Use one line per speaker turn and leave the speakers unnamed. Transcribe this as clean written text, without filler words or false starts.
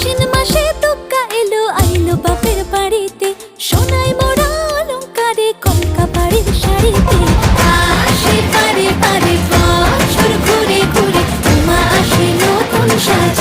আশ্বিন মাসে তুক্কা এলো আইলো বাপের বাড়িতে, সোনায় মোড়া অলংকারে কলকা বাড়ির শাড়িতে। আসে পারে পারে বছর ঘুরে ঘুরে, মা আসে নতুন সাজ